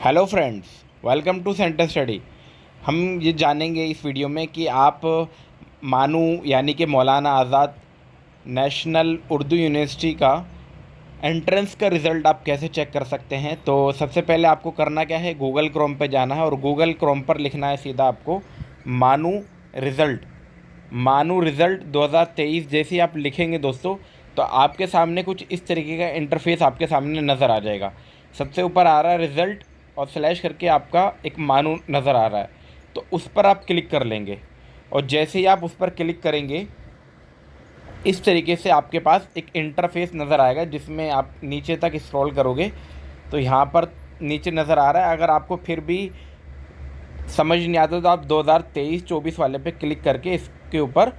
Hello friends, welcome to centre study. हम ये जानेंगे इस वीडियो में कि आप मानू यानी कि मौलाना आज़ाद नेशनल उर्दू यूनिवर्सिटी का एंट्रेंस का रिज़ल्ट आप कैसे चेक कर सकते हैं। तो सबसे पहले आपको करना क्या है, गूगल क्रोम पे जाना है और गूगल क्रोम पर लिखना है सीधा आपको मानू रिज़ल्ट। मानू रिज़ल्ट 2023 जैसे ही आप लिखेंगे दोस्तों, तो आपके सामने कुछ इस तरीके का इंटरफेस आपके सामने नज़र आ जाएगा। सबसे ऊपर आ रहा है रिज़ल्ट और स्लैश करके आपका एक मानू नज़र आ रहा है, तो उस पर आप क्लिक कर लेंगे। और जैसे ही आप उस पर क्लिक करेंगे, इस तरीके से आपके पास एक इंटरफेस नज़र आएगा, जिसमें आप नीचे तक स्क्रॉल करोगे तो यहाँ पर नीचे नज़र आ रहा है। अगर आपको फिर भी समझ नहीं आता तो आप 2023-24 वाले पे क्लिक करके इसके ऊपर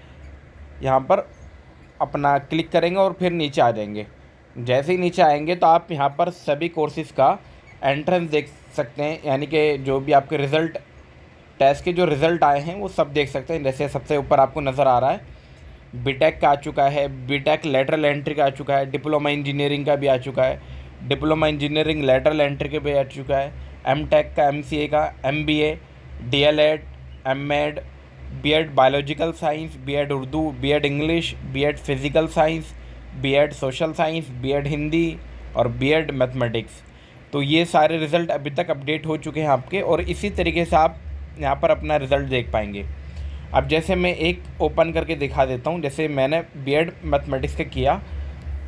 यहाँ पर अपना क्लिक करेंगे और फिर नीचे आ जाएंगे। जैसे ही नीचे आएंगे तो आप यहाँ पर सभी कोर्सेज़ का एंट्रेंस देख सकते हैं, यानी कि जो भी आपके रिज़ल्ट टेस्ट के जो रिज़ल्ट आए हैं वो सब देख सकते हैं। जैसे सबसे ऊपर आपको नज़र आ रहा है बीटेक का आ चुका है, बीटेक लेटरल एंट्री का आ चुका है, डिप्लोमा इंजीनियरिंग का भी आ चुका है, डिप्लोमा इंजीनियरिंग लेटरल एंट्री के भी आ चुका है, एमटेक का, एमसीए का, MBA, DElEd, MEd, BEd biological science, BEd Urdu, BEd English, BEd physical science, BEd social science, BEd Hindi और बीएड मैथमेटिक्स। तो ये सारे रिज़ल्ट अभी तक अपडेट हो चुके हैं आपके, और इसी तरीके से आप यहाँ पर अपना रिज़ल्ट देख पाएंगे। अब जैसे मैं एक ओपन करके दिखा देता हूँ। जैसे मैंने बीएड मैथमेटिक्स का किया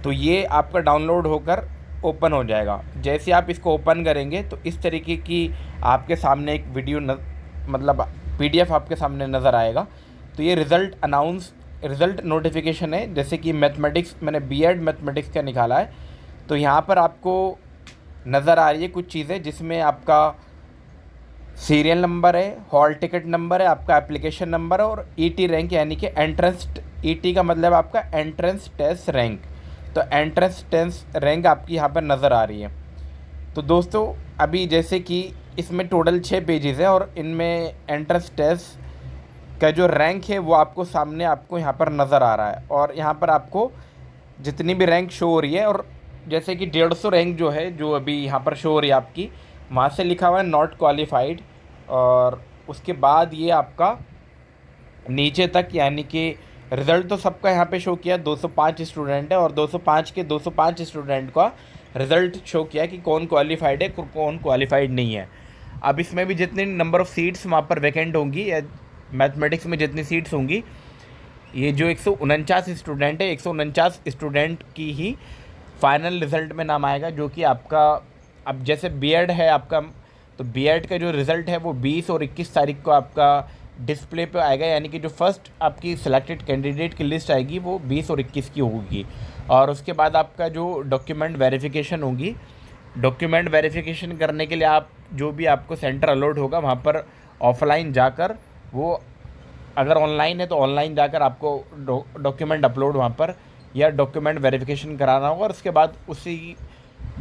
तो ये आपका डाउनलोड होकर ओपन हो जाएगा। जैसे आप इसको ओपन करेंगे तो इस तरीके की आपके सामने एक वीडियो मतलब पीडीएफ आपके सामने नज़र आएगा। तो ये रिज़ल्ट नोटिफिकेशन है। जैसे कि मैथमेटिक्स, मैंने बीएड मैथमेटिक्स का निकाला है, तो यहाँ पर आपको नज़र आ रही है कुछ चीज़ें, जिसमें आपका सीरियल नंबर है, हॉल टिकट नंबर है, आपका एप्लीकेशन नंबर है और ईटी रैंक, यानी कि एंट्रेंस, ईटी का मतलब आपका एंट्रेंस टेस्ट रैंक। तो एंट्रेंस टेस्ट रैंक आपकी यहाँ पर नज़र आ रही है। तो दोस्तों अभी जैसे कि इसमें टोटल 6 पेजेस हैं और इनमें एंट्रेंस टेस्ट का जो रैंक है वो आपको सामने आपको यहाँ पर नज़र आ रहा है। और यहाँ पर आपको जितनी भी रैंक शो हो रही है, और जैसे कि 150 रैंक जो है, जो अभी यहाँ पर शो हो रही है आपकी, वहाँ से लिखा हुआ है नॉट क्वालिफाइड। और उसके बाद ये आपका नीचे तक, यानी कि रिज़ल्ट तो सबका यहाँ पे शो किया, 205 स्टूडेंट है और 205 के 205 स्टूडेंट का रिज़ल्ट शो किया कि कौन क्वालिफाइड है, कौन क्वालिफाइड नहीं है। अब इसमें भी जितनी नंबर ऑफ़ सीट्स वहाँ पर वैकेंट होंगी, या मैथमेटिक्स में जितनी सीट्स होंगी, ये जो 149 स्टूडेंट है, 149 स्टूडेंट की ही फाइनल रिज़ल्ट में नाम आएगा। जो कि आपका, अब जैसे बीएड है आपका, तो बीएड का जो रिज़ल्ट है वो 20 और 21 तारीख को आपका डिस्प्ले पे आएगा। यानी कि जो फर्स्ट आपकी सिलेक्टेड कैंडिडेट की लिस्ट आएगी वो 20 और 21 की होगी। और उसके बाद आपका जो डॉक्यूमेंट वेरिफिकेशन होगी, डॉक्यूमेंट वेरिफिकेशन करने के लिए आप जो भी आपको सेंटर अलॉट होगा वहाँ पर ऑफलाइन जाकर, वो अगर ऑनलाइन है तो ऑनलाइन जाकर आपको डॉक्यूमेंट अपलोड वहाँ पर या डॉक्यूमेंट वेरिफिकेशन कराना होगा। और उसके बाद उसी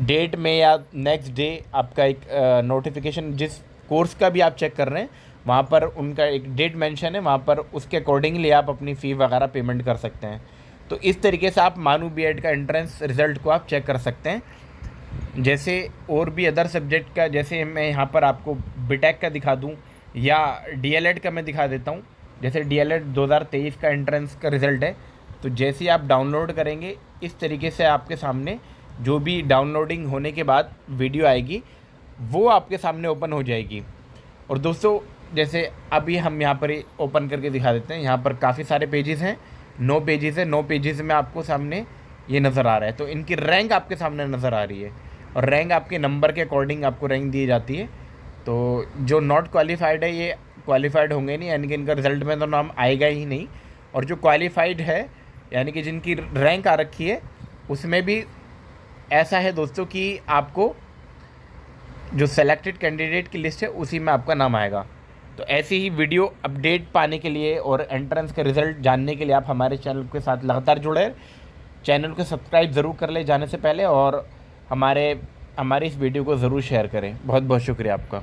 डेट में या नेक्स्ट डे आपका एक नोटिफिकेशन, जिस कोर्स का भी आप चेक कर रहे हैं वहाँ पर उनका एक डेट मेंशन है, वहाँ पर उसके अकॉर्डिंगली आप अपनी फ़ी वगैरह पेमेंट कर सकते हैं। तो इस तरीके से आप मानू बीएड का एंट्रेंस रिज़ल्ट को आप चेक कर सकते हैं। जैसे और भी अदर सब्जेक्ट का, जैसे मैं यहाँ पर आपको बीटेक का दिखा दूँ या डीएलएड का मैं दिखा देता हूँ। जैसे डीएलएड 2023 का एंट्रेंस का रिज़ल्ट है, तो जैसे ही आप डाउनलोड करेंगे, इस तरीके से आपके सामने जो भी डाउनलोडिंग होने के बाद वीडियो आएगी वो आपके सामने ओपन हो जाएगी। और दोस्तों जैसे अभी हम यहाँ पर ओपन करके दिखा देते हैं। यहाँ पर काफ़ी सारे पेजेस हैं, 9 पेजेस है। 9 पेजेस में आपको सामने ये नज़र आ रहा है। तो इनकी रैंक आपके सामने नज़र आ रही है, और रैंक आपके नंबर के अकॉर्डिंग आपको रैंक दी जाती है। तो जो नॉट क्वालिफाइड है ये क्वालिफाइड होंगे नहीं, यानी कि इनका रिज़ल्ट में तो नाम आएगा ही नहीं। और जो क्वालिफाइड है, यानी कि जिनकी रैंक आ रखी है, उसमें भी ऐसा है दोस्तों कि आपको जो सेलेक्टेड कैंडिडेट की लिस्ट है उसी में आपका नाम आएगा। तो ऐसी ही वीडियो अपडेट पाने के लिए और एंट्रेंस का रिज़ल्ट जानने के लिए आप हमारे चैनल के साथ लगातार जुड़े। चैनल को सब्सक्राइब ज़रूर कर ले जाने से पहले, और हमारी इस वीडियो को ज़रूर शेयर करें। बहुत बहुत शुक्रिया आपका।